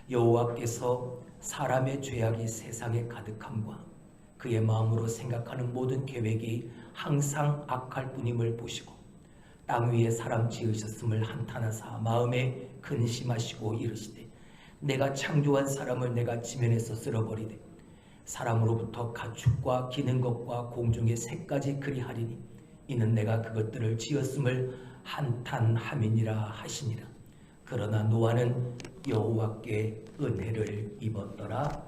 여호와께서 사람의 죄악이 세상에 가득함과 그의 마음으로 생각하는 모든 계획이 항상 악할 뿐임을 보시고 땅 위에 사람 지으셨음을 한탄하사 마음에 근심하시고 이르시되 내가 창조한 사람을 내가 지면에서 쓸어버리되 사람으로부터 가축과 기는 것과 공중의 새까지 그리하리니 이는 내가 그것들을 지었음을 한탄함이니라 하시니라. 그러나 노아는 여호와께 은혜를 입었더라.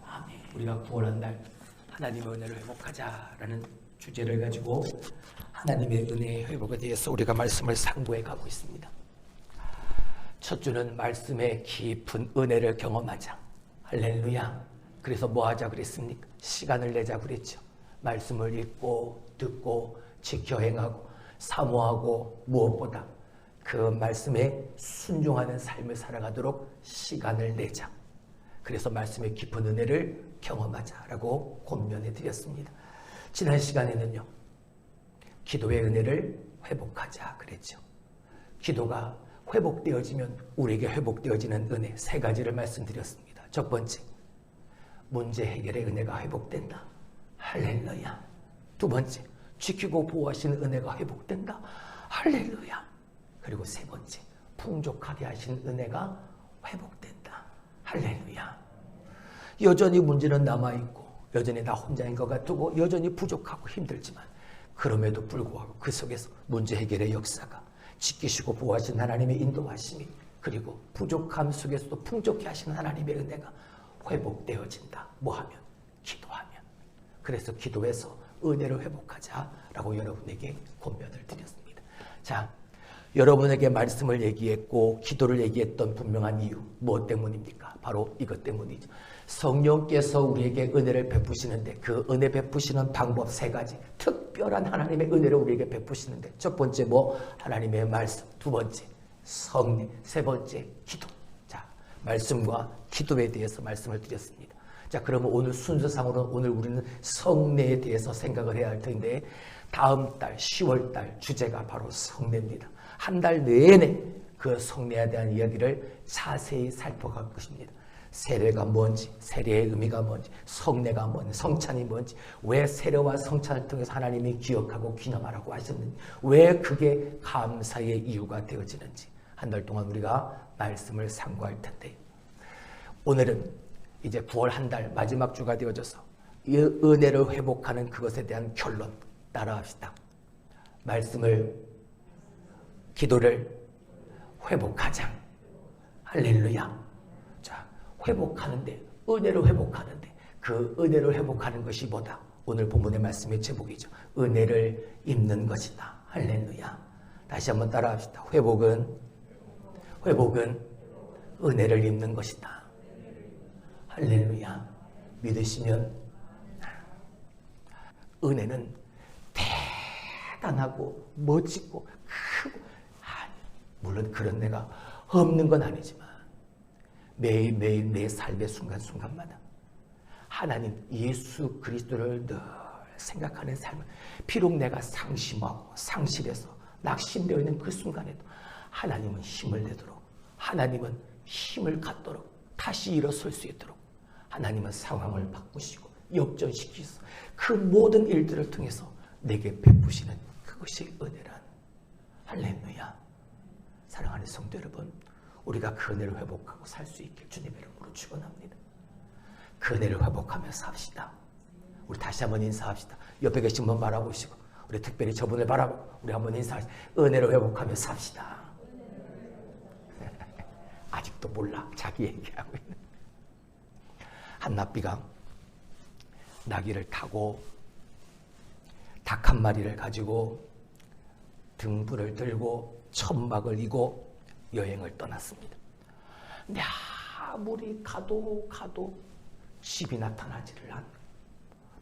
아멘. 우리가 구원한 날 하나님의 은혜를 회복하자라는 주제를 가지고 하나님의 은혜의 회복에 대해서 우리가 말씀을 상고해 가고 있습니다. 첫 주는 말씀의 깊은 은혜를 경험하자. 할렐루야. 그래서 뭐 하자 그랬습니까? 시간을 내자 그랬죠. 말씀을 읽고 듣고 지켜 행하고 사모하고 무엇보다 그 말씀에 순종하는 삶을 살아가도록 시간을 내자. 그래서 말씀의 깊은 은혜를 경험하자라고 권면해 드렸습니다. 지난 시간에는요, 기도의 은혜를 회복하자 그랬죠. 기도가 회복되어지면 우리에게 회복되어지는 은혜 세 가지를 말씀드렸습니다. 첫 번째, 문제 해결의 은혜가 회복된다. 할렐루야. 두 번째, 지키고 보호하시는 은혜가 회복된다. 할렐루야. 그리고 세 번째, 풍족하게 하신 은혜가 회복된다. 할렐루야. 여전히 문제는 남아있고 여전히 나 혼자인 것 같고 여전히 부족하고 힘들지만 그럼에도 불구하고 그 속에서 문제 해결의 역사가 지키시고 보호하신 하나님의 인도하심이 그리고 부족함 속에서도 풍족해 하시는 하나님의 은혜가 회복되어진다. 뭐하면? 기도하면. 그래서 기도해서 은혜를 회복하자라고 여러분에게 권면을 드렸습니다. 자, 여러분에게 말씀을 얘기했고 기도를 얘기했던 분명한 이유 무엇 때문입니까? 바로 이것 때문이죠. 성령께서 우리에게 은혜를 베푸시는데 그 은혜 베푸시는 방법 세 가지, 특별한 하나님의 은혜를 우리에게 베푸시는데 첫 번째 뭐? 하나님의 말씀. 두 번째 성령. 세 번째 기도. 자, 말씀과 기도에 대해서 말씀을 드렸습니다. 자, 그러면 오늘 순서상으로는 오늘 우리는 성례에 대해서 생각을 해야 할 텐데 다음 달 10월 달 주제가 바로 성례입니다. 한 달 내내 그 성례에 대한 이야기를 자세히 살펴갈 것입니다. 세례가 뭔지, 세례의 의미가 뭔지, 성례가 뭔지, 성찬이 뭔지, 왜 세례와 성찬을 통해서 하나님이 기억하고 기념하라고 하셨는지, 왜 그게 감사의 이유가 되어지는지 한 달 동안 우리가 말씀을 상고할 텐데 오늘은 이제 9월 한 달 마지막 주가 되어져서 이 은혜를 회복하는 그것에 대한 결론 따라합시다. 말씀을, 기도를 회복하자. 할렐루야. 자, 회복하는데, 은혜를 회복하는데 그 은혜를 회복하는 것이 뭐다? 오늘 본문의 말씀의 제목이죠. 은혜를 입는 것이다. 할렐루야. 다시 한번 따라합시다. 회복은 은혜를 입는 것이다. 할렐루야. 믿으시면 은혜는 대단하고 멋지고 크고 물론 그런 데가 없는 건 아니지만 매일매일 내 삶의 순간순간마다 하나님 예수 그리스도를 늘 생각하는 삶을 비록 내가 상심하고 상실해서 낙심되어 있는 그 순간에도 하나님은 힘을 내도록 하나님은 힘을 갖도록 다시 일어설 수 있도록 하나님은 상황을 바꾸시고 역전시키셔서 그 모든 일들을 통해서 내게 베푸시는 그것이 은혜란. 할렐루야. 사랑하는 성도 여러분, 우리가 그 은혜를 회복하고 살 수 있길 주님의 이름으로 축원합니다. 그 은혜를 회복하며 삽시다. 우리 다시 한번 인사합시다. 옆에 계신 분 바라보시고 우리 특별히 저분을 바라보고 우리 한번 인사합시다. 은혜를 회복하며 삽시다. 아직도 몰라. 자기 얘기하고 있는. 한나비가 나귀를 타고 닭 한 마리를 가지고 등불을 들고 천막을 이고 여행을 떠났습니다. 근데 아무리 가도 집이 나타나지를 않고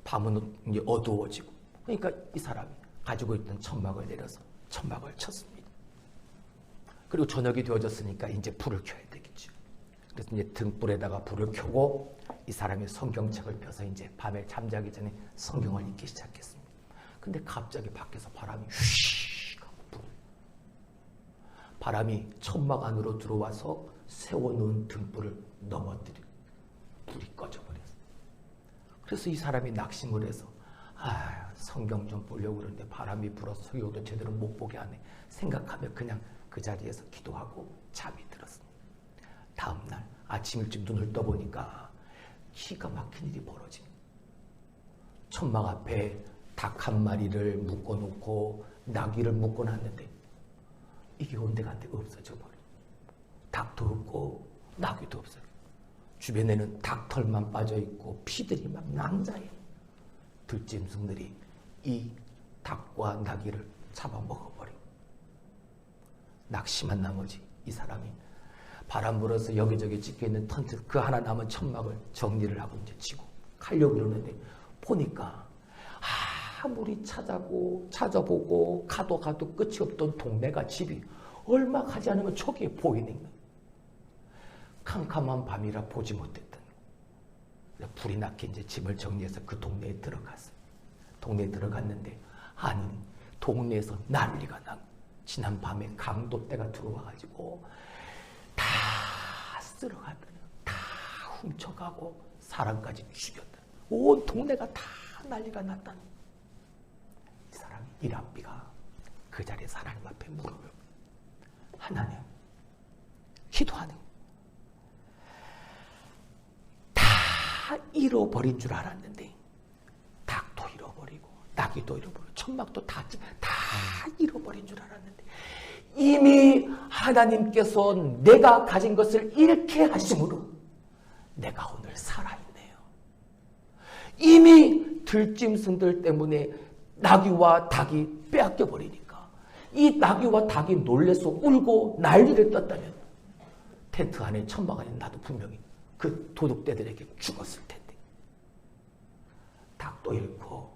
밤은 이제 어두워지고 그러니까 이 사람이 가지고 있던 천막을 내려서 천막을 쳤습니다. 그리고 저녁이 되어졌으니까 이제 불을 켜야 되겠죠. 그래서 이제 등불에다가 불을 켜고 이 사람이 성경책을 펴서 이제 밤에 잠자기 전에 성경을 읽기 시작했습니다. 근데 갑자기 밖에서 바람이 휘 하고 바람이 천막 안으로 들어와서 세워놓은 등불을 넘어뜨려 불이 꺼져버렸어요. 그래서 이 사람이 낙심을 해서 성경 좀 보려고 그러는데 바람이 불어서 성경도 제대로 못 보게 하네 생각하며 그냥 그 자리에서 기도하고 잠이 들었습니다. 다음날 아침 일찍 눈을 떠보니까 기가 막힌 일이 벌어집니다. 천막 앞에 닭 한 마리를 묶어놓고 나귀를 묶어놨는데 이게 온데간데 없어져 버려요. 닭도 없고 나귀도 없어요. 주변에는 닭털만 빠져있고 피들이 막 낭자해요. 들짐승들이 이 닭과 나귀를 잡아먹어버리고 낙심한 나머지 이 사람이 바람 불어서 여기저기 찍혀있는 텐트 그 하나 남은 천막을 정리를 하고 이제 치고 가려고 그러는데 보니까 아무리 찾아보고 가도 끝이 없던 동네가 집이 얼마 가지 않으면 저기에 보이는 거예요. 캄캄한 밤이라 보지 못했던 거예요. 불이 났게 이제 짐을 정리해서 그 동네에 들어갔어요. 동네에 들어갔는데 아니 동네에서 난리가 나고 지난 밤에 강도떼가 들어와가지고 다 쓸어갔더니 다 훔쳐가고 사람까지 죽였다. 온 동네가 다 난리가 났다는 이 사람이 이랍비가 그 자리에서 하나님 앞에 무릎을 하나님 기도하는 다 잃어버린 줄 알았는데 닭도 잃어버리고 나귀도 잃어버리고 천막도 다 잃어버린 줄 알았는데 이미 하나님께서 내가 가진 것을 잃게 하심으로 내가 오늘 살아있네요. 이미 들짐승들 때문에 나귀와 닭이 빼앗겨 버리니까 이 나귀와 닭이 놀래서 울고 난리를 떴다면 텐트 안에 천막 안에 나도 분명히 그 도둑떼들에게 죽었을 텐데 닭도 잃고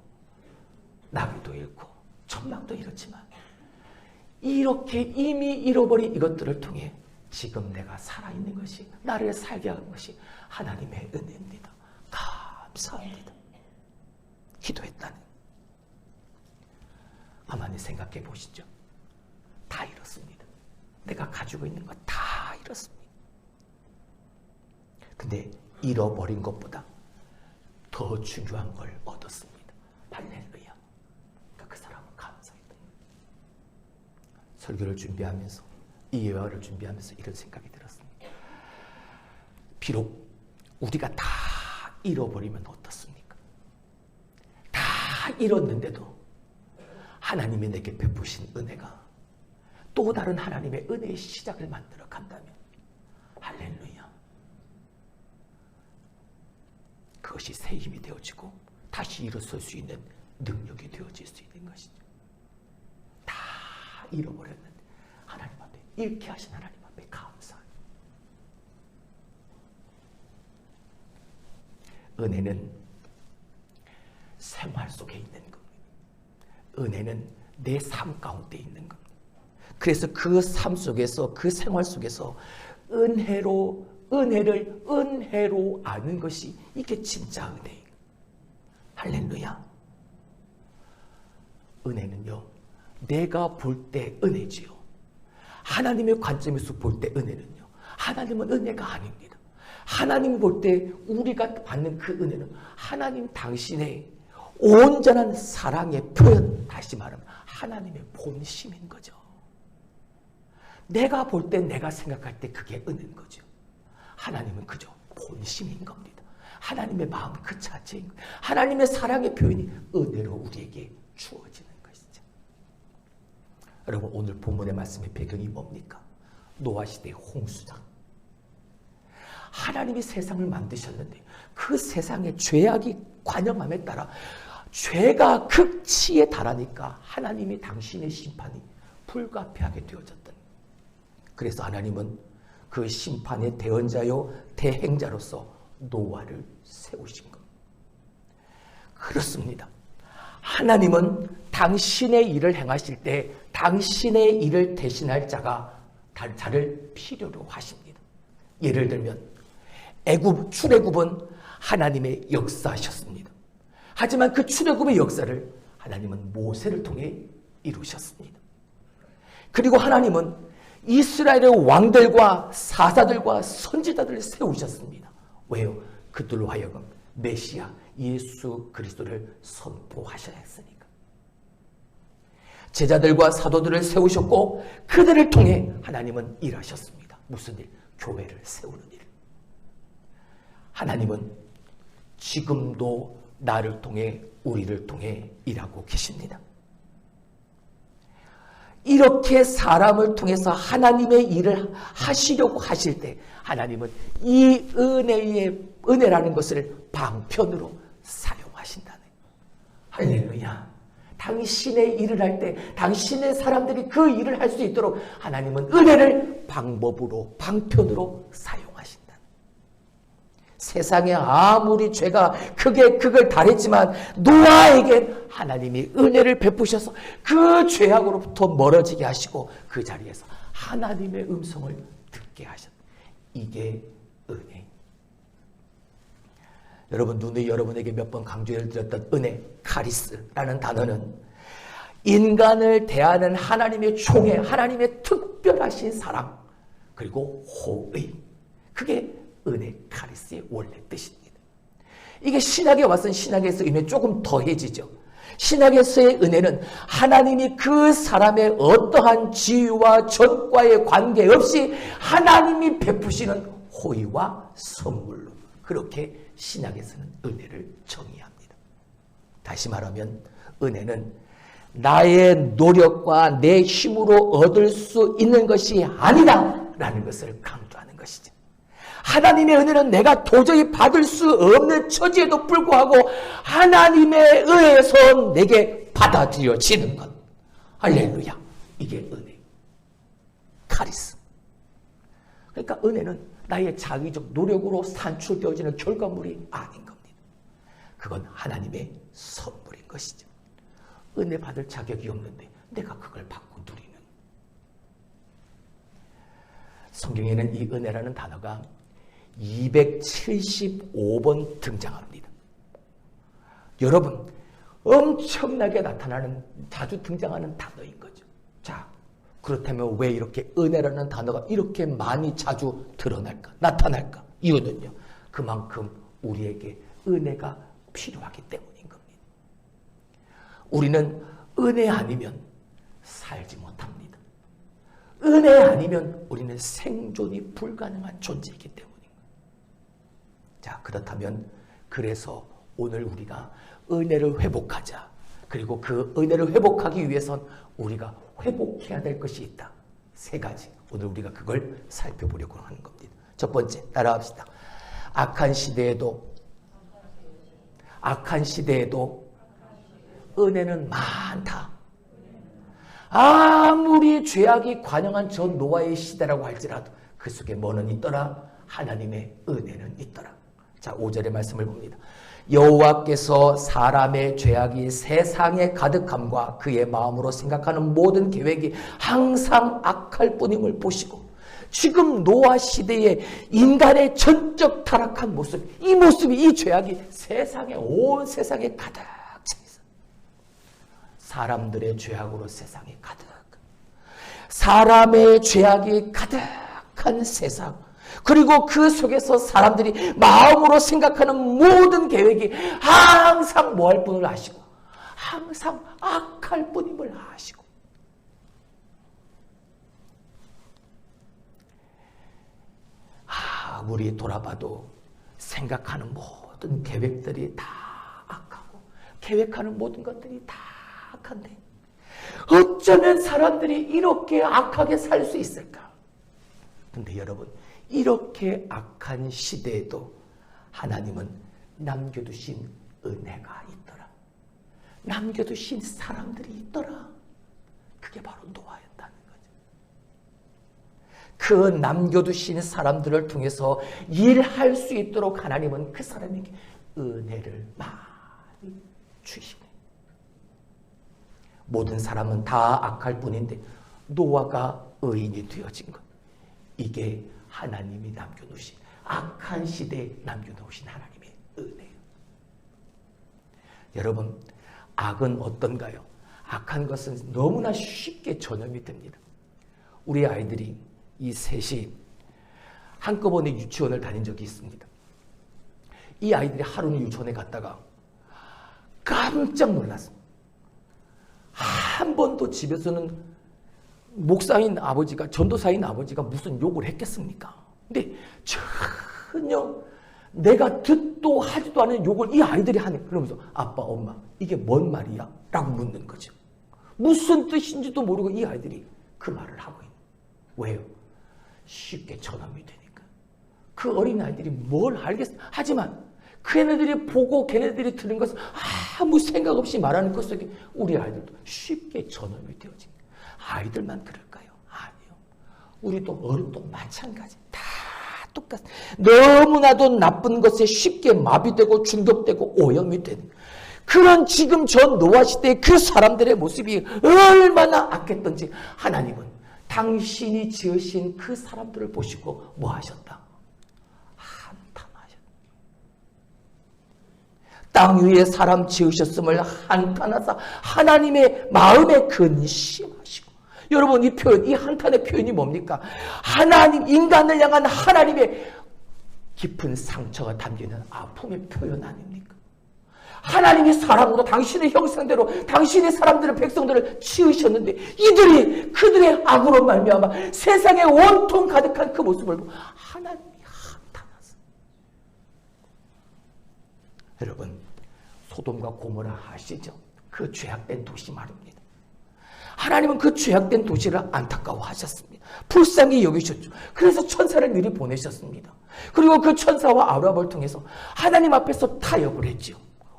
나귀도 잃고 천막도 잃었지만 이렇게 이미 잃어버린 이것들을 통해 지금 내가 살아있는 것이 나를 살게 한 것이 하나님의 은혜입니다. 감사합니다. 기도했다는 가만히 생각해 보시죠. 다 잃었습니다. 내가 가지고 있는 것 다 잃었습니다. 근데 잃어버린 것보다 더 중요한 걸 얻었습니다. 할렐루야. 그러니까 그 사람은 감사했다. 설교를 준비하면서 이 예화를 준비하면서 이런 생각이 들었습니다. 비록 우리가 다 잃어버리면 어떻습니까? 다 잃었는데도 하나님이 내게 베푸신 은혜가 또 다른 하나님의 은혜의 시작을 만들어 간다면 할렐루야. 그것이 새 힘이 되어지고 다시 일어설 수 있는 능력이 되어질 수 있는 것이죠. 다 잃어버렸는데 하나님 앞에 잃게 하신 하나님 앞에 감사해요. 은혜는 생활 속에 있는 겁니다. 은혜는 내 삶 가운데 있는 겁니다. 그래서 그 삶 속에서 그 생활 속에서 은혜를 은혜로 아는 것이 이게 진짜 은혜예요. 할렐루야. 은혜는요 내가 볼 때 은혜지요. 하나님의 관점에서 볼 때 은혜는요 하나님은 은혜가 아닙니다. 하나님 볼 때 우리가 받는 그 은혜는 하나님 당신의 온전한 사랑의 표현, 다시 말하면 하나님의 본심인 거죠. 내가 볼 때 내가 생각할 때 그게 은혜인 거죠. 하나님은 그저 본심인 겁니다. 하나님의 마음 그 자체인 거예요. 하나님의 사랑의 표현이 은혜로 우리에게 주어지는 것이죠. 여러분 오늘 본문의 말씀의 배경이 뭡니까? 노아 시대의 홍수장. 하나님이 세상을 만드셨는데 그 세상에 죄악이 관영함에 따라 죄가 극치에 달하니까 하나님이 당신의 심판이 불가피하게 되어졌다. 그래서 하나님은 그 심판의 대언자요 대행자로서 노아를 세우신 겁니다. 그렇습니다. 하나님은 당신의 일을 행하실 때 당신의 일을 대신할 자를 필요로 하십니다. 예를 들면 출애굽은 하나님의 역사셨습니다. 하지만 그 출애굽의 역사를 하나님은 모세를 통해 이루셨습니다. 그리고 하나님은 이스라엘의 왕들과 사사들과 선지자들을 세우셨습니다. 왜요? 그들로 하여금 메시아 예수 그리스도를 선포하셔야 했으니까. 제자들과 사도들을 세우셨고 그들을 통해 하나님은 일하셨습니다. 무슨 일? 교회를 세우는 일. 하나님은 지금도 나를 통해 우리를 통해 일하고 계십니다. 이렇게 사람을 통해서 하나님의 일을 하시려고 하실 때 하나님은 이 은혜라는 것을 방편으로 사용하신다는 거예요. 할렐루야. 당신의 일을 할 때 당신의 사람들이 그 일을 할 수 있도록 하나님은 은혜를 방법으로 방편으로 사용하신다. 세상에 아무리 죄가 크게 그걸 달했지만 노아에겐 하나님이 은혜를 베푸셔서 그 죄악으로부터 멀어지게 하시고 그 자리에서 하나님의 음성을 듣게 하셨다. 이게 은혜. 여러분, 눈이 여러분에게 몇 번 강조를 드렸던 은혜, 카리스라는 단어는 인간을 대하는 하나님의 총회, 하나님의 특별하신 사랑, 그리고 호의. 그게 은혜, 카리스의 원래 뜻입니다. 이게 신약에 와서는 신약에서 의미 조금 더해지죠. 신약에서의 은혜는 하나님이 그 사람의 어떠한 지위와 전과의 관계없이 하나님이 베푸시는 호의와 선물로 그렇게 신약에서는 은혜를 정의합니다. 다시 말하면 은혜는 나의 노력과 내 힘으로 얻을 수 있는 것이 아니다라는 것을 강조하는 것이죠. 하나님의 은혜는 내가 도저히 받을 수 없는 처지에도 불구하고 하나님의 은혜에서 내게 받아들여지는 것. 할렐루야. 이게 은혜. 카리스. 그러니까 은혜는 나의 자기적 노력으로 산출되어지는 결과물이 아닌 겁니다. 그건 하나님의 선물인 것이죠. 은혜 받을 자격이 없는데 내가 그걸 받고 누리는. 성경에는 이 은혜라는 단어가 275번 등장합니다. 여러분, 엄청나게 나타나는, 자주 등장하는 단어인 거죠. 자, 그렇다면 왜 이렇게 은혜라는 단어가 이렇게 많이 자주 드러날까? 나타날까? 이유는요, 그만큼 우리에게 은혜가 필요하기 때문인 겁니다. 우리는 은혜 아니면 살지 못합니다. 은혜 아니면 우리는 생존이 불가능한 존재이기 때문입니다. 자, 그렇다면 그래서 오늘 우리가 은혜를 회복하자. 그리고 그 은혜를 회복하기 위해선 우리가 회복해야 될 것이 있다. 세 가지. 오늘 우리가 그걸 살펴보려고 하는 겁니다. 첫 번째, 따라합시다. 악한 시대에도 은혜는 많다. 아무리 죄악이 관영한 저 노아의 시대라고 할지라도 그 속에 뭐는 있더라? 하나님의 은혜는 있더라. 자, 5절의 말씀을 봅니다. 여호와께서 사람의 죄악이 세상에 가득함과 그의 마음으로 생각하는 모든 계획이 항상 악할 뿐임을 보시고, 지금 노아 시대의 인간의 전적 타락한 모습, 이 모습이, 이 죄악이 온 세상에 가득 차 있어. 사람들의 죄악으로 세상에 가득, 사람의 죄악이 가득한 세상, 그리고 그 속에서 사람들이 마음으로 생각하는 모든 계획이 항상 뭐 할 뿐을 아시고 항상 악할 뿐임을 아시고, 아무리 돌아봐도 생각하는 모든 계획들이 다 악하고 계획하는 모든 것들이 다 악한데 어쩌면 사람들이 이렇게 악하게 살 수 있을까? 근데 여러분, 이렇게 악한 시대에도 하나님은 남겨두신 은혜가 있더라. 남겨두신 사람들이 있더라. 그게 바로 노아였다는 거죠. 그 남겨두신 사람들을 통해서 일할 수 있도록 하나님은 그 사람에게 은혜를 많이 주시네. 모든 사람은 다 악할 뿐인데 노아가 의인이 되어진 것. 이게 하나님이 남겨놓으신, 악한 시대에 남겨놓으신 하나님의 은혜예요. 여러분, 악은 어떤가요? 악한 것은 너무나 쉽게 전염이 됩니다. 우리 아이들이 이 셋이 한꺼번에 유치원을 다닌 적이 있습니다. 이 아이들이 하루는 유치원에 갔다가 깜짝 놀랐습니다. 한 번도 집에서는 목사인 아버지가, 전도사인 아버지가 무슨 욕을 했겠습니까? 근데 전혀 내가 듣도 하지도 않은 욕을 이 아이들이 하네. 그러면서 아빠, 엄마, 이게 뭔 말이야? 라고 묻는 거죠. 무슨 뜻인지도 모르고 이 아이들이 그 말을 하고 있는 거예요. 왜요? 쉽게 전염이 되니까. 그 어린아이들이 뭘 알겠어? 하지만 걔네들이 보고 걔네들이 들은 것을 아무 생각 없이 말하는 것 속에 우리 아이들도 쉽게 전염이 되어집니다. 아이들만 그럴까요? 아니요. 우리도 어른도 마찬가지. 다 똑같아. 너무나도 나쁜 것에 쉽게 마비되고 중독되고 오염이 되는 그런 지금 전 노아 시대의 그 사람들의 모습이 얼마나 악했던지 하나님은 당신이 지으신 그 사람들을 보시고 뭐 하셨다? 한탄하셨다. 땅 위에 사람 지으셨음을 한탄하사 하나님의 마음에 근심하시고. 여러분, 이 표현, 이 한탄의 표현이 뭡니까? 하나님, 인간을 향한 하나님의 깊은 상처가 담기는 아픔의 표현 아닙니까? 하나님이 사람으로 당신의 형상대로 당신의 사람들을, 백성들을 지으셨는데 이들이 그들의 악으로 말미암아 세상에 온통 가득한 그 모습을 보고 하나님이 한탄하셨어요. 여러분, 소돔과 고모라 아시죠? 그 죄악된 도시 말입니다. 하나님은 그 죄악된 도시를 안타까워하셨습니다. 불쌍히 여기셨죠. 그래서 천사를 미리 보내셨습니다. 그리고 그 천사와 아브라함을 통해서 하나님 앞에서 타협을 했죠.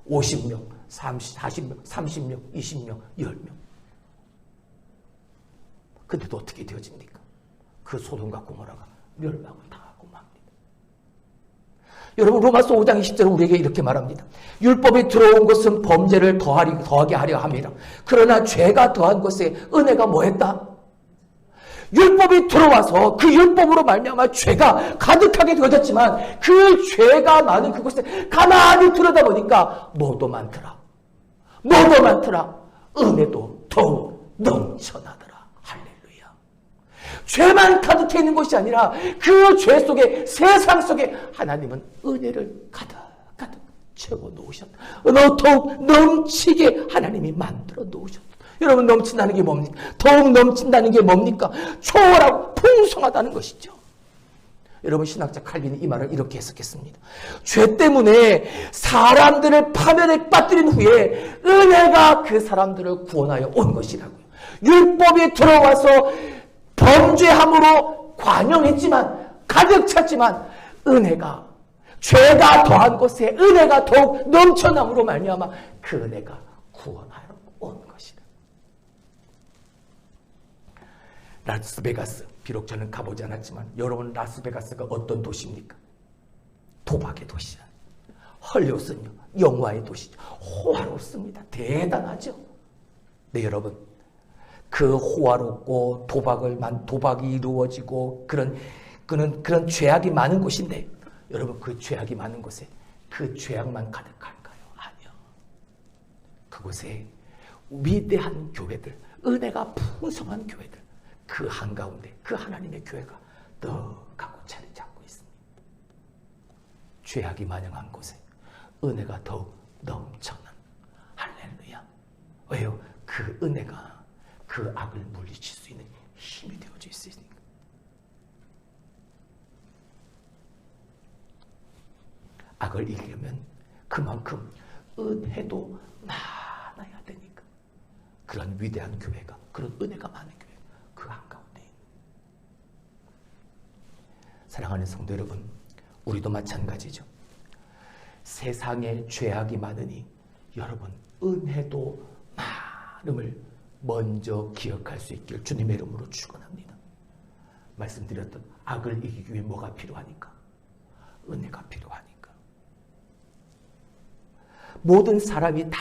50명, 40명, 30명, 20명, 10명. 근데도 어떻게 되어집니까? 그 소돔과 고모라가 멸망을 당하고 맙니다. 여러분, 로마서 5장 20절은 우리에게 이렇게 말합니다. 율법이 들어온 것은 범죄를 더하게 하려 함이라. 그러나 죄가 더한 것에 은혜가 뭐했다? 율법이 들어와서 그 율법으로 말미암아 죄가 가득하게 되어졌지만 그 죄가 많은 그곳에 가만히 들여다보니까 뭐도 많더라. 뭐도 많더라. 은혜도 더욱 넘쳐나더라. 할렐루야. 죄만 가득해 있는 것이 아니라 그 죄 속에, 세상 속에 하나님은 은혜를 가득 채워 놓으셨다. 더욱 넘치게 하나님이 만들어 놓으셨다. 여러분, 넘친다는 게 뭡니까? 더욱 넘친다는 게 뭡니까? 초월하고 풍성하다는 것이죠. 여러분, 신학자 칼빈이 이 말을 이렇게 해석했습니다. 죄 때문에 사람들을 파멸에 빠뜨린 후에 은혜가 그 사람들을 구원하여 온 것이라고요. 율법이 들어와서 범죄함으로 관영했지만, 가득 찼지만 은혜가, 죄가 더한 곳에 은혜가 더욱 넘쳐남으로 말미암아 그 은혜가 구원하여 온 것이다. 라스베가스, 비록 저는 가보지 않았지만 여러분, 라스베가스가 어떤 도시입니까? 도박의 도시야. 헐리우드는요, 영화의 도시죠. 호화롭습니다. 대단하죠. 네, 여러분, 그 호화롭고 도박이 이루어지고 그런 죄악이 많은 곳인데, 여러분, 그 죄악이 많은 곳에 그 죄악만 가득할까요? 아니요. 그곳에 위대한 교회들, 은혜가 풍성한 교회들, 그 한가운데 그 하나님의 교회가 떡하고 자리 잡고 있습니다. 죄악이 만영한 곳에 은혜가 더욱 넘쳐난, 할렐루야. 왜요? 그 은혜가 그 악을 물리칠 수 있는 힘이 되어져 있으니까. 악을 이기려면 그만큼 은혜도 많아야 되니까. 그런 위대한 교회가, 그런 은혜가 많은 교회, 그 한가운데 있는. 사랑하는 성도 여러분, 우리도 마찬가지죠. 세상에 죄악이 많으니 여러분, 은혜도 많음을 먼저 기억할 수 있길 주님의 이름으로 축원합니다. 말씀드렸던 악을 이기기 위해 뭐가 필요하니까? 은혜가 필요하니까. 모든 사람이 다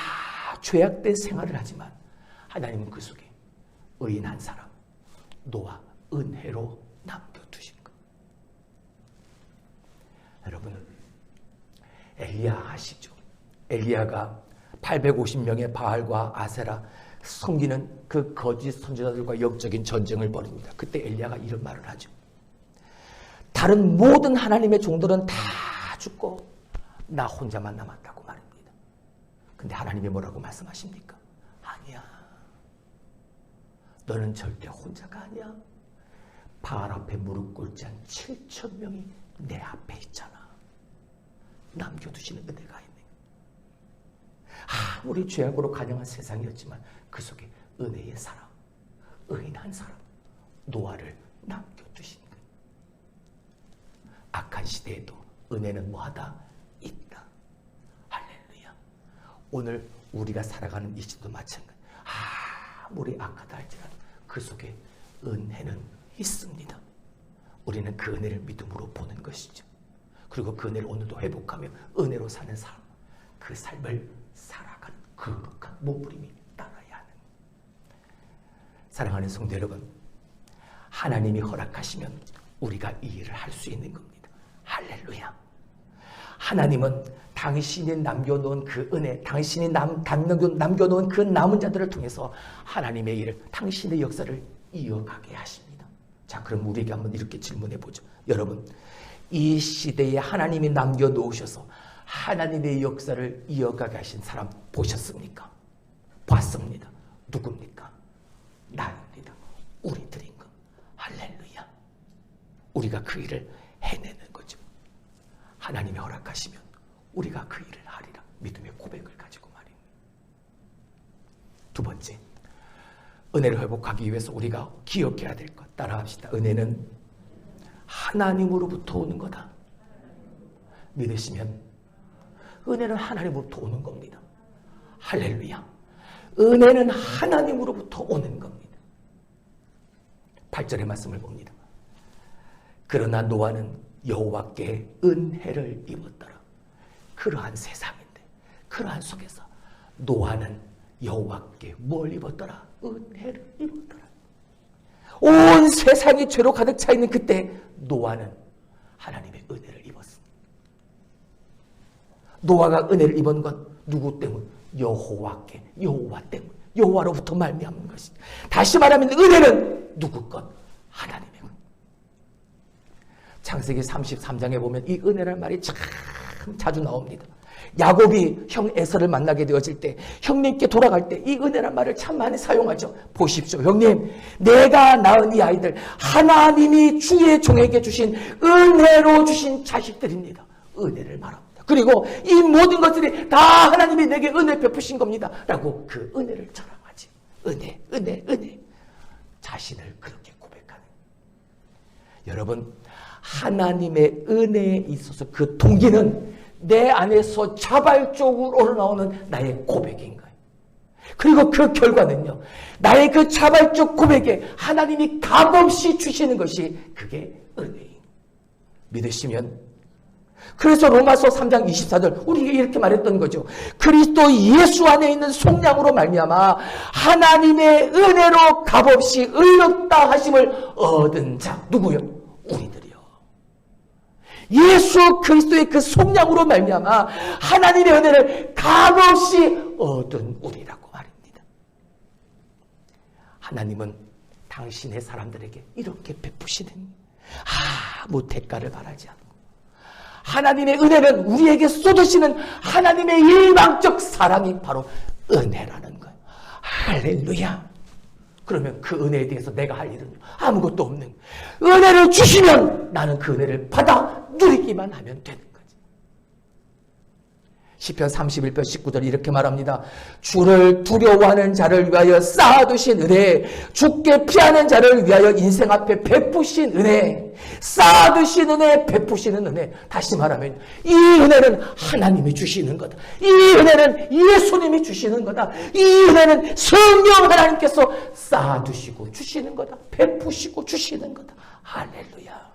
죄악된 생활을 하지만 하나님은 그 속에 의인 한 사람, 노아, 은혜로 남겨두신 것. 여러분, 엘리야 아시죠? 엘리야가 850명의 바알과 아세라 섬기는 그 거짓 선지자들과 영적인 전쟁을 벌입니다. 그때 엘리야가 이런 말을 하죠. 다른 모든 하나님의 종들은 다 죽고 나 혼자만 남았다고 말입니다. 근데 하나님이 뭐라고 말씀하십니까? 아니야. 너는 절대 혼자가 아니야. 바알 앞에 무릎 꿇지 한 7,000명이 내 앞에 있잖아. 남겨두시는 은혜가 있네. 아무리 죄악으로 간영한 세상이었지만 그 속에 은혜의 사람, 의인한 사람, 노아를 남겨두신 거예요. 악한 시대에도 은혜는 뭐하다? 있다. 할렐루야. 오늘 우리가 살아가는 이 시대도 마찬가지. 아무리 악하다 할지라도 그 속에 은혜는 있습니다. 우리는 그 은혜를 믿음으로 보는 것이죠. 그리고 그 은혜를 오늘도 회복하며 은혜로 사는 삶, 그 삶을 살아가는 거룩한 몸부림이 따라야 하는. 사랑하는 성도 여러분, 하나님이 허락하시면 우리가 이 일을 할 수 있는 겁니다. 할렐루야. 하나님은 당신이 남겨놓은 그 은혜, 당신이 남겨놓은 그 남은 자들을 통해서 하나님의 일을, 당신의 역사를 이어가게 하십니다. 자, 그럼 우리에게 한번 이렇게 질문해 보죠. 여러분, 이 시대에 하나님이 남겨놓으셔서 하나님의 역사를 이어가게 하신 사람 보셨습니까? 봤습니다. 누굽니까? 나입니다. 우리들인 것. 할렐루야. 우리가 그 일을 해내는 거죠. 하나님이 허락하시면 우리가 그 일을 하리라. 믿음의 고백을 가지고 말입니다. 두 번째, 은혜를 회복하기 위해서 우리가 기억해야 될 것. 따라합시다. 은혜는 하나님으로부터 오는 거다. 믿으시면 은혜는 하나님으로부터 오는 겁니다. 할렐루야. 은혜는 하나님으로부터 오는 겁니다. 8절의 말씀을 봅니다. 그러나 노아는 여호와께 은혜를 입었더라. 그러한 세상인데, 그러한 속에서 노아는 여호와께 뭘 입었더라? 은혜를 입었더라. 온 세상이 죄로 가득 차 있는 그때 노아는 하나님의 은혜를 입었습니다. 노아가 은혜를 입은 건 누구 때문? 여호와께, 여호와 때문, 여호와로부터 말미암은 것이다. 다시 말하면 은혜는 누구 것? 하나님의 것. 창세기 33장에 보면 이 은혜라는 말이 참 자주 나옵니다. 야곱이 형 에서를 만나게 되어질 때, 형님께 돌아갈 때 이 은혜란 말을 참 많이 사용하죠. 보십시오. 형님, 내가 낳은 이 아이들 하나님이 주의 종에게 주신 은혜로 주신 자식들입니다. 은혜를 말합니다. 그리고 이 모든 것들이 다 하나님이 내게 은혜 베푸신 겁니다. 라고 그 은혜를 자랑하지. 은혜, 은혜, 은혜. 자신을 그렇게 고백하는. 여러분, 하나님의 은혜에 있어서 그 동기는 내 안에서 자발적으로 우러나오는 나의 고백인 거예요. 그리고 그 결과는요, 나의 그 자발적 고백에 하나님이 값없이 주시는 것이 그게 은혜예요. 믿으시면, 그래서 로마서 3장 24절 우리에게 이렇게 말했던 거죠. 그리스도 예수 안에 있는 속량으로 말미암아 하나님의 은혜로 값없이 의롭다 하심을 얻은 자, 누구요? 우리들이요. 예수 그리스도의 그 속량으로 말미암아 하나님의 은혜를 값없이 얻은 우리라고 말입니다. 하나님은 당신의 사람들에게 이렇게 베푸시는 아무 대가를 바라지 않고, 하나님의 은혜는 우리에게 쏟으시는 하나님의 일방적 사랑이 바로 은혜라는 거예요. 할렐루야. 그러면 그 은혜에 대해서 내가 할 일은 아무것도 없는, 은혜를 주시면 나는 그 은혜를 받아 누리기만 하면 되는 거지. 시편 31편 19절 이렇게 말합니다. 주를 두려워하는 자를 위하여 쌓아두신 은혜, 주께 피하는 자를 위하여 인생 앞에 베푸신 은혜, 쌓아두신 은혜, 베푸시는 은혜. 다시 말하면 이 은혜는 하나님이 주시는 거다. 이 은혜는 예수님이 주시는 거다. 이 은혜는 성령 하나님께서 쌓아두시고 주시는 거다. 베푸시고 주시는 거다. 할렐루야.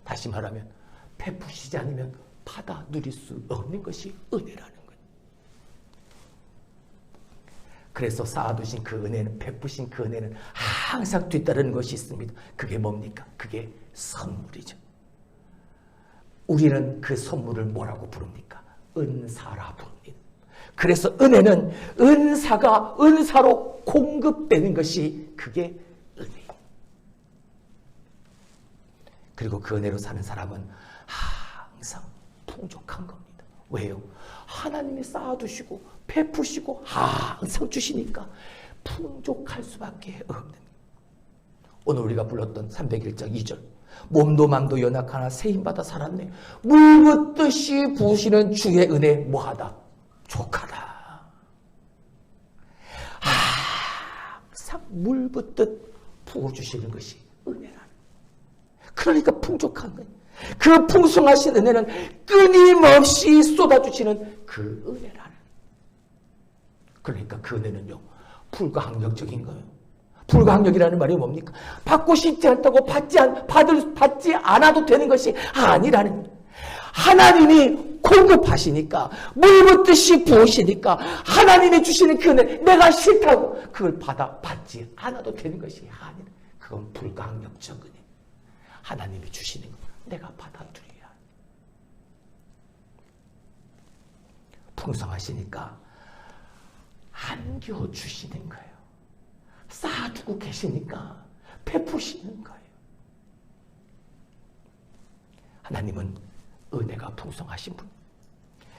다시 말하면 베푸시지 않으면 받아 누릴 수 없는 것이 은혜라는 거예요. 그래서 쌓아두신 그 은혜는, 베푸신 그 은혜는 항상 뒤따르는 것이 있습니다. 그게 뭡니까? 그게 선물이죠. 우리는 그 선물을 뭐라고 부릅니까? 은사라 부릅니다. 그래서 은혜는 은사가 은사로 공급되는 것이 그게 은혜예요. 그리고 그 은혜로 사는 사람은 항상 풍족한 겁니다. 왜요? 하나님이 쌓아두시고 베푸시고 항상 주시니까 풍족할 수밖에 없는 거예요. 오늘 우리가 불렀던 301장 2절, 몸도 맘도 연약하나 세임받아 살았네. 물붓듯이 부으시는 주의 은혜 뭐하다? 족하다. 항상 물붓듯 부어주시는 것이 은혜라는. 그러니까 풍족한 거예요. 그 풍성하신 은혜는 끊임없이 쏟아주시는 그 은혜라는. 그러니까 그 은혜는요, 불가항력적인 거예요. 불가항력이라는 말이 뭡니까? 받고 싶지 않다고 받지 않아도 되는 것이 아니라는. 하나님이 공급하시니까, 물붓듯이 부으시니까 하나님이 주시는 그 은혜, 내가 싫다고 그걸 받지 않아도 되는 것이 아니라, 그건 불가항력적 은혜. 하나님이 주시는 거 내가 받아들여야. 풍성하시니까 안겨 주시는 거예요. 쌓아두고 계시니까 베푸시는 거예요. 하나님은 은혜가 풍성하신 분.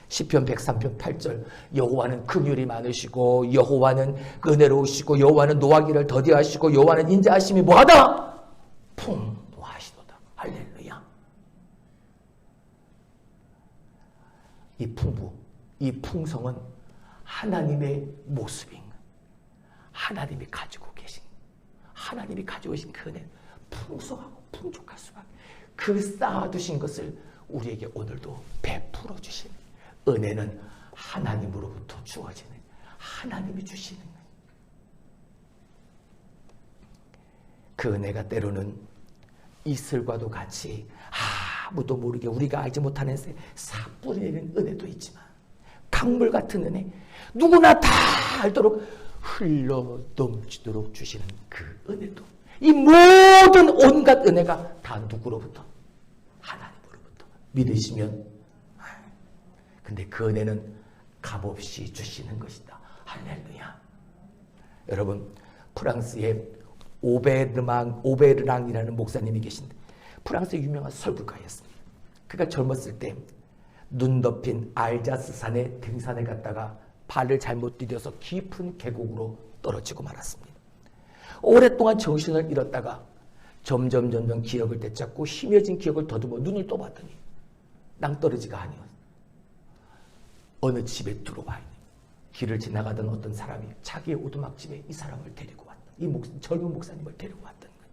시편 103편 8절, 여호와는 긍휼이 많으시고 여호와는 은혜로우시고 여호와는 노하기를 더디하시고 여호와는 인자하심이 뭐하다? 풍부하시도다. 할렐루야. 이 풍부, 이 풍성은 하나님의 모습인 거예요. 하나님이 가지고 계신, 하나님이 가지고 계신 그 은혜는 풍성하고 풍족할 수밖에. 그 쌓아두신 것을 우리에게 오늘도 베풀어 주시는 은혜는 하나님으로부터 주어지는, 하나님이 주시는 거예요. 그 은혜가 때로는 이슬과도 같이 아무도 모르게 우리가 알지 못하는 새 사뿌리는 은혜도 있지만, 강물 같은 은혜, 누구나 다 알도록 흘러 넘치도록 주시는 그 은혜도, 이 모든 온갖 은혜가 다 누구로부터? 하나님으로부터. 믿으시면. 근데 그 은혜는 값없이 주시는 것이다. 할렐루야. 여러분, 프랑스에 오베르랑이라는 목사님이 계신데, 프랑스의 유명한 설교가였습니다. 그가 젊었을 때 눈 덮인 알자스 산에 등산에 갔다가 발을 잘못 디뎌서 깊은 계곡으로 떨어지고 말았습니다. 오랫동안 정신을 잃었다가 점점 기억을 되찾고 희미해진 기억을 더듬어 눈을 떠봤더니 낭떠러지가 아니었어요. 어느 집에 들어와 있는, 길을 지나가던 어떤 사람이 자기의 오두막집에 이 사람을 데리고 왔다. 이 젊은 목사님을 데리고 왔던 거예요.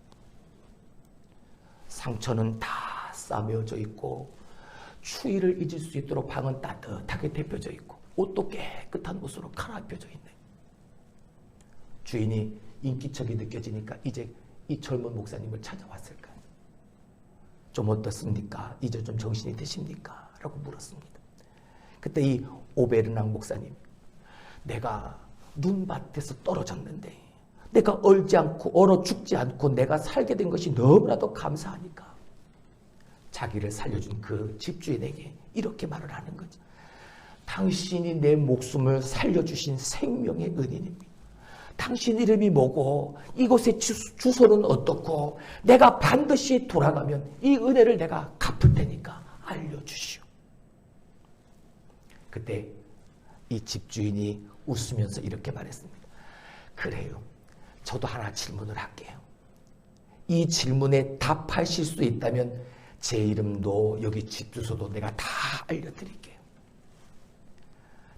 상처는 다 싸매어져 있고 추위를 잊을 수 있도록 방은 따뜻하게 데펴져 있고 옷도 깨끗한 옷으로 갈아입혀져 있네. 주인이 인기척이 느껴지니까 이제 이 젊은 목사님을 찾아왔을까요? 좀 어떻습니까? 이제 좀 정신이 드십니까? 라고 물었습니다. 그때 이 오베르낭 목사님, 내가 눈밭에서 떨어졌는데 내가 얼어 죽지 않고 내가 살게 된 것이 너무나도 감사하니까 자기를 살려준 그 집주인에게 이렇게 말을 하는 거죠. 당신이 내 목숨을 살려주신 생명의 은인입니다. 당신 이름이 뭐고 이곳의 주소는 어떻고 내가 반드시 돌아가면 이 은혜를 내가 갚을 테니까 알려주시오. 그때 이 집주인이 웃으면서 이렇게 말했습니다. 그래요. 저도 하나 질문을 할게요. 이 질문에 답하실 수 있다면 제 이름도 여기 집 주소도 내가 다 알려드릴게요.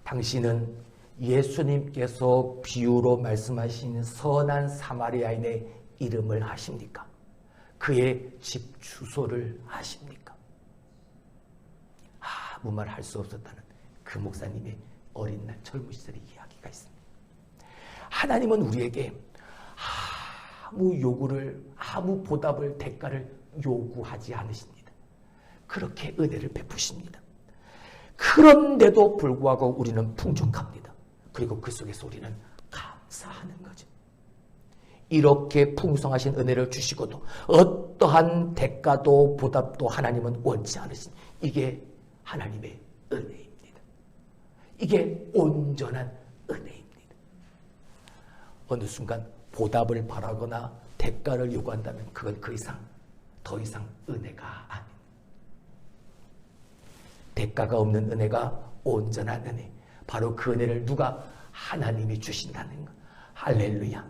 당신은 예수님께서 비유로 말씀하신 선한 사마리아인의 이름을 아십니까? 그의 집 주소를 아십니까? 아무 말 할 수 없었다는 그 목사님의 어린 날 젊은 시절의 이야기가 있습니다. 하나님은 우리에게 아무 보답을, 대가를 요구하지 않으십니다. 그렇게 은혜를 베푸십니다. 그런데도 불구하고 우리는 풍족합니다. 그리고 그 속에서 우리는 감사하는 거죠. 이렇게 풍성하신 은혜를 주시고도 어떠한 대가도 보답도 하나님은 원치 않으신, 이게 하나님의 은혜입니다. 이게 온전한 은혜입니다. 어느 순간 보답을 바라거나 대가를 요구한다면 그건 더 이상 은혜가 아닙니다. 대가가 없는 은혜가 온전한 은혜. 바로 그 은혜를 누가? 하나님이 주신다는 것. 할렐루야.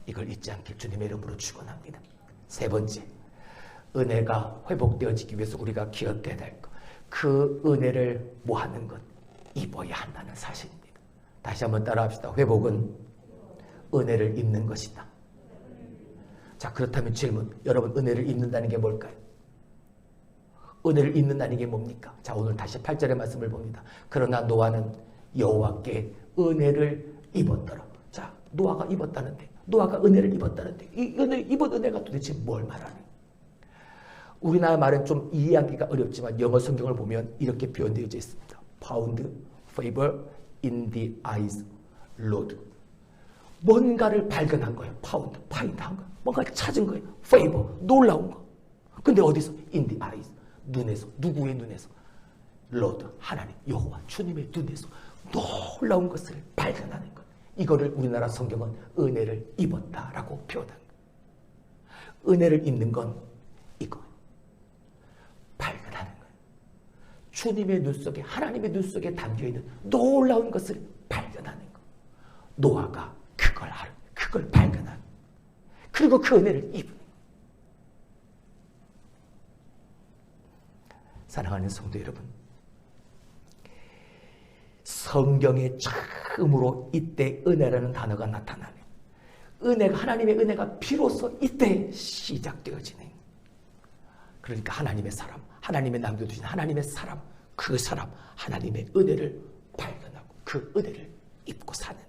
이걸 잊지 않길 주님의 이름으로 축원합니다. 세 번째, 은혜가 회복되어지기 위해서 우리가 기억해야 될 것. 그 은혜를 뭐 하는 것? 입어야 한다는 사실입니다. 다시 한번 따라합시다. 회복은 은혜를 입는 것이다. 자, 그렇다면 질문. 여러분, 은혜를 입는다는 게 뭘까요? 은혜를 입는다는 게 뭡니까? 자, 오늘 다시 8절의 말씀을 봅니다. 그러나 노아는 여호와께 은혜를 입었더라. 자, 노아가 입었다는데, 노아가 은혜를 입었다는데, 이 입은 은혜가 도대체 뭘 말하는? 우리나라 말은 좀 이해하기가 어렵지만 영어 성경을 보면 이렇게 표현되어 있습니다. Found favor in the eyes, Lord. 뭔가를 발견한 거예요. Found, find한 거. 뭔가를 찾은 거예요. Favor, 놀라운 거. 근데 어디서? In the eyes, 눈에서. 누구의 눈에서? Lord, 하나님, 여호와, 주님의 눈에서 놀라운 것을 발견하는 것. 이거를 우리나라 성경은 은혜를 입었다라고 표현합니다. 은혜를 입는 건 이거. 발견하는 거예요. 주님의 눈 속에, 하나님의 눈 속에 담겨있는 놀라운 것을 발견하는 거. 노아가 그걸 발견하는, 그리고 그 은혜를 입는 거. 사랑하는 성도 여러분, 성경에 처음으로 이때 은혜라는 단어가 나타나네요. 은혜가, 하나님의 은혜가 비로소 이때 시작되어지네. 그러니까 하나님의 사람, 하나님의 남겨두신 하나님의 사람, 그 사람, 하나님의 은혜를 발견하고 그 은혜를 입고 사는.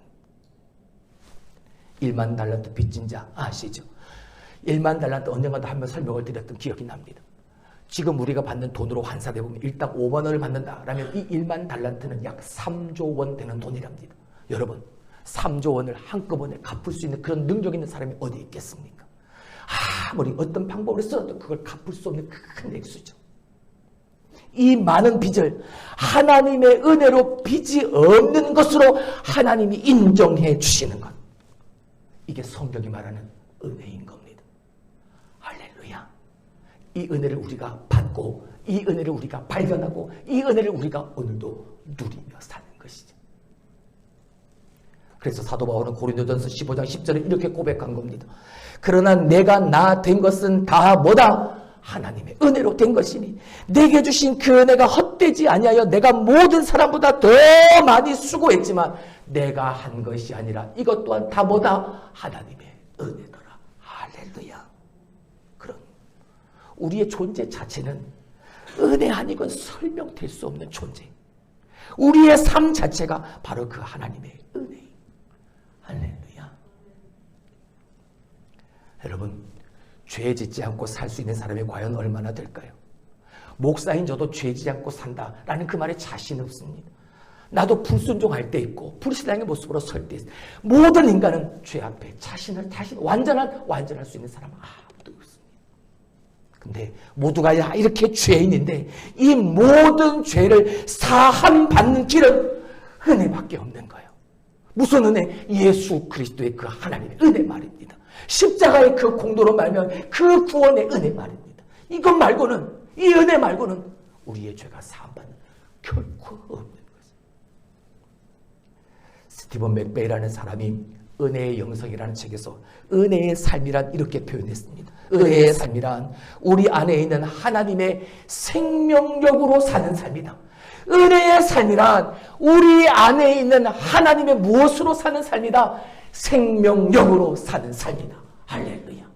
1만 달란트 빚진 자 아시죠? 1만 달란트 언젠가도 한번 설명을 드렸던 기억이 납니다. 지금 우리가 받는 돈으로 환산해 보면 일당 5만 원을 받는다라면 이 1만 달란트는 약 3조 원 되는 돈이랍니다. 여러분, 3조 원을 한꺼번에 갚을 수 있는 그런 능력 있는 사람이 어디 있겠습니까? 아무리 어떤 방법을 써도 그걸 갚을 수 없는 큰 액수죠. 이 많은 빚을 하나님의 은혜로 빚이 없는 것으로 하나님이 인정해 주시는 것. 이게 성경이 말하는 은혜인 겁니다. 할렐루야. 이 은혜를 우리가 받고, 이 은혜를 우리가 발견하고, 이 은혜를 우리가 오늘도 누리며 사는 것이죠. 그래서 사도 바울은 고린도전서 15장 10절에 이렇게 고백한 겁니다. 그러나 내가 나 된 것은 다 뭐다? 하나님의 은혜로 된 것이니 내게 주신 그 은혜가 헛되지 아니하여 내가 모든 사람보다 더 많이 수고했지만 내가 한 것이 아니라 이것 또한 다 뭐다? 하나님의 은혜더라. 할렐루야. 그런 우리의 존재 자체는 은혜 아니건 설명될 수 없는 존재. 우리의 삶 자체가 바로 그 하나님의 은혜. 할렐루야. 여러분, 죄 짓지 않고 살 수 있는 사람이 과연 얼마나 될까요? 목사인 저도 죄 짓지 않고 산다라는 그 말에 자신 없습니다. 나도 불순종할 때 있고 불신앙의 모습으로 설 때 있습니다. 모든 인간은 죄 앞에 완전할 수 있는 사람은 아무도 없습니다. 근데 모두가 이렇게 죄인인데 이 모든 죄를 사함받는 길은 은혜밖에 없는 거예요. 무슨 은혜? 예수 그리스도의 그 하나님의 은혜 말입니다. 십자가의 그 공로로 말면 그 구원의 은혜 말입니다. 이것 말고는, 이 은혜 말고는 우리의 죄가 사함받는 결코 없는 것입니다. 스티븐 맥베이라는 사람이 은혜의 영성이라는 책에서 은혜의 삶이란 이렇게 표현했습니다. 은혜의 삶이란 우리 안에 있는 하나님의 생명력으로 사는 삶이다. 은혜의 삶이란 우리 안에 있는 하나님의 무엇으로 사는 삶이다? 생명력으로 사는 삶이다. 할렐루야.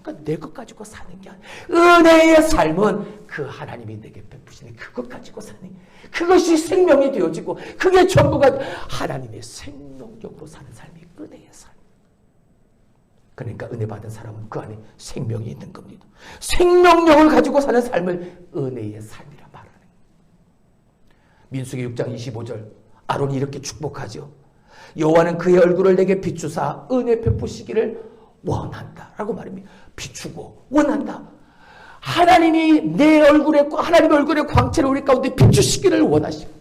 그러니까 내 것 가지고 사는 게 아니야. 은혜의 삶은 그 하나님이 내게 베푸시는 그것 가지고 사는, 그것이 생명이 되어지고 그게 전부가 하나님의 생명력으로 사는 삶이 은혜의 삶. 그러니까 은혜 받은 사람은 그 안에 생명이 있는 겁니다. 생명력을 가지고 사는 삶을 은혜의 삶이라 말하는 거예요. 민수기 6장 25절 아론이 이렇게 축복하죠. 여호와는 그의 얼굴을 내게 비추사 은혜 베푸시기를 원한다 라고 말합니다. 비추고 원한다. 하나님이 하나님의 얼굴의 광채를 우리 가운데 비추시기를 원하시고,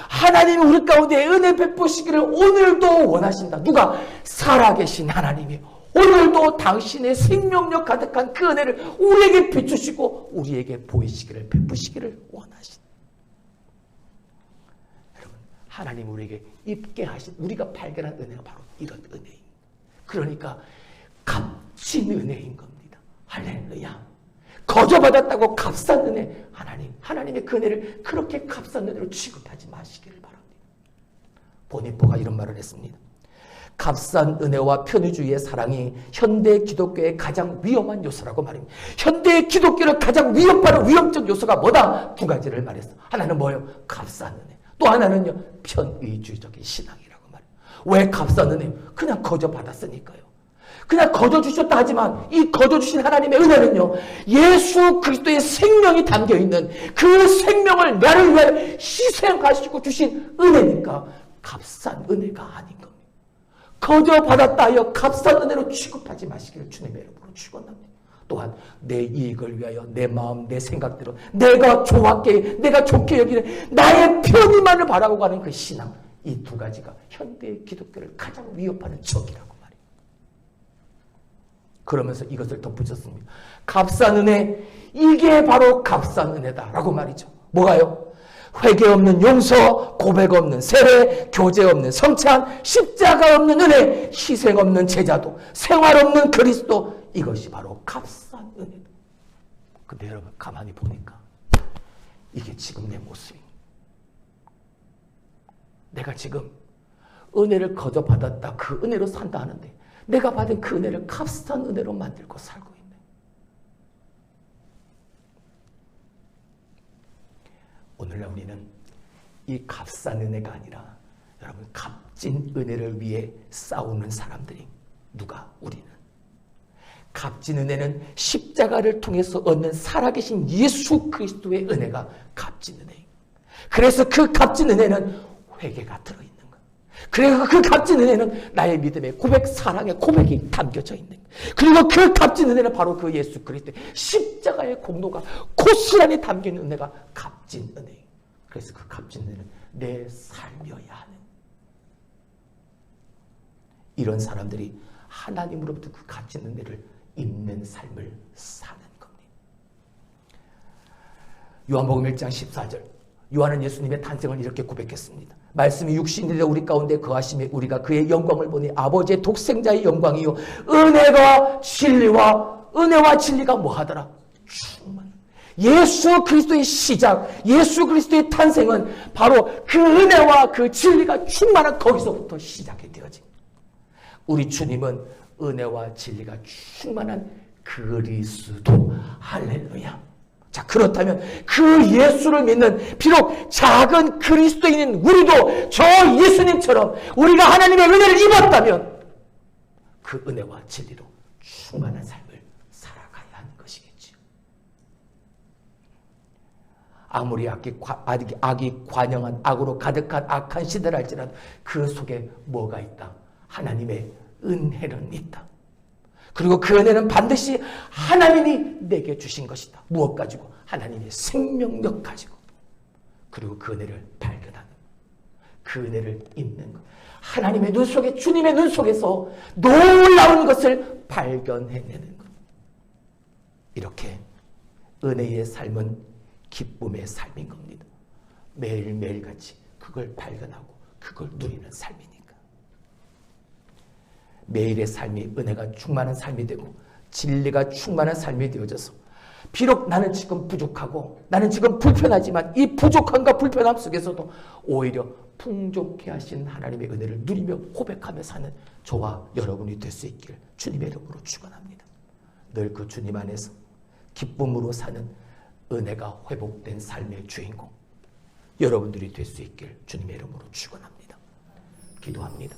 하나님이 우리 가운데 은혜 베푸시기를 오늘도 원하신다. 누가? 살아계신 하나님이 오늘도 당신의 생명력 가득한 그 은혜를 우리에게 비추시고 우리에게 보이시기를, 베푸시기를 원하신다. 여러분, 하나님 우리에게 입게 하신, 우리가 발견한 은혜가 바로 이런 은혜입니다. 그러니까 값진 은혜인 겁니다. 할렐루야. 거저받았다고 값싼 은혜, 하나님의 그 은혜를 그렇게 값싼 은혜로 취급하지 마시기를 바랍니다. 보니포가 이런 말을 했습니다. 값싼 은혜와 편의주의의 사랑이 현대 기독교의 가장 위험한 요소라고 말입니다. 현대 기독교를 가장 위협하는 위험적 요소가 뭐다? 두 가지를 말했어. 하나는 뭐예요? 값싼 은혜. 또 하나는요, 편의주의적인 신앙이라고 말해요. 왜 값싼 은혜? 그냥 거저 받았으니까요. 그냥 거저 주셨다 하지만 이 거저 주신 하나님의 은혜는요, 예수 그리스도의 생명이 담겨있는 그 생명을 나를 위해 희생하시고 주신 은혜니까 값싼 은혜가 아닌 겁니다. 거저 받았다 하여 값싼 은혜로 취급하지 마시기를 주님의 이름으로 축원합니다. 또한 내 이익을 위하여 내 마음, 내 생각대로 내가 좋게 여기는 나의 편의만을 바라고 가는 그 신앙, 이 두 가지가 현대의 기독교를 가장 위협하는 적이라고 말이에요. 그러면서 이것을 덧붙였습니다. 값싼 은혜, 이게 바로 값싼 은혜다라고 말이죠. 뭐가요? 회개 없는 용서, 고백 없는 세례, 교제 없는 성찬, 십자가 없는 은혜, 희생 없는 제자도, 생활 없는 그리스도, 이것이 바로 값싼 은혜다. 근데 여러분 가만히 보니까 이게 지금 내 모습입니다. 내가 지금 은혜를 거저 받았다, 그 은혜로 산다 하는데 내가 받은 그 은혜를 값싼 은혜로 만들고 살고 있네. 오늘날 우리는 이 값싼 은혜가 아니라 여러분 값진 은혜를 위해 싸우는 사람들이 누가? 우리는. 값진 은혜는 십자가를 통해서 얻는 살아계신 예수 그리스도의 은혜가 값진 은혜입니다. 그래서 그 값진 은혜는 회개가 들어있는 거예요. 그래서 그 값진 은혜는 나의 믿음의 고백, 사랑의 고백이 담겨져 있는 거예요. 그리고 그 값진 은혜는 바로 그 예수 그리스도의 십자가의 공로가 고스란히 담겨있는 은혜가 값진 은혜예요. 그래서 그 값진 은혜는 내 삶이어야 하는, 이런 사람들이 하나님으로부터 그 값진 은혜를 입는 삶을 사는 겁니다. 요한복음 1장 14절, 요한은 예수님의 탄생을 이렇게 고백했습니다. 말씀이 육신이 되어 우리 가운데 거하심에 우리가 그의 영광을 보니 아버지의 독생자의 영광이요 은혜와 진리가 뭐하더라? 충만. 예수 그리스도의 시작, 예수 그리스도의 탄생은 바로 그 은혜와 그 진리가 충만한 거기서부터 시작이 되어집니다. 우리 주님은 은혜와 진리가 충만한 그리스도. 할렐루야. 자, 그렇다면 그 예수를 믿는 비록 작은 그리스도인인 우리도 저 예수님처럼 우리가 하나님의 은혜를 입었다면 그 은혜와 진리로 충만한 삶을 살아가야 하는 것이겠지요. 아무리 악이 관영한, 악으로 가득한 악한 시대를 할지라도 그 속에 뭐가 있다? 하나님의 은혜는 있다. 그리고 그 은혜는 반드시 하나님이 내게 주신 것이다. 무엇 가지고? 하나님의 생명력 가지고. 그리고 그 은혜를 발견하는, 그 은혜를 입는 것. 하나님의 눈 속에, 주님의 눈 속에서 놀라운 것을 발견해내는 것. 이렇게 은혜의 삶은 기쁨의 삶인 겁니다. 매일매일 같이 그걸 발견하고 그걸 누리는 삶이니까. 매일의 삶이 은혜가 충만한 삶이 되고 진리가 충만한 삶이 되어져서 비록 나는 지금 부족하고 나는 지금 불편하지만 이 부족함과 불편함 속에서도 오히려 풍족해 하신 하나님의 은혜를 누리며 고백하며 사는 저와 여러분이 될 수 있기를 주님의 이름으로 축원합니다. 늘 그 주님 안에서 기쁨으로 사는 은혜가 회복된 삶의 주인공 여러분들이 될 수 있기를 주님의 이름으로 축원합니다. 기도합니다.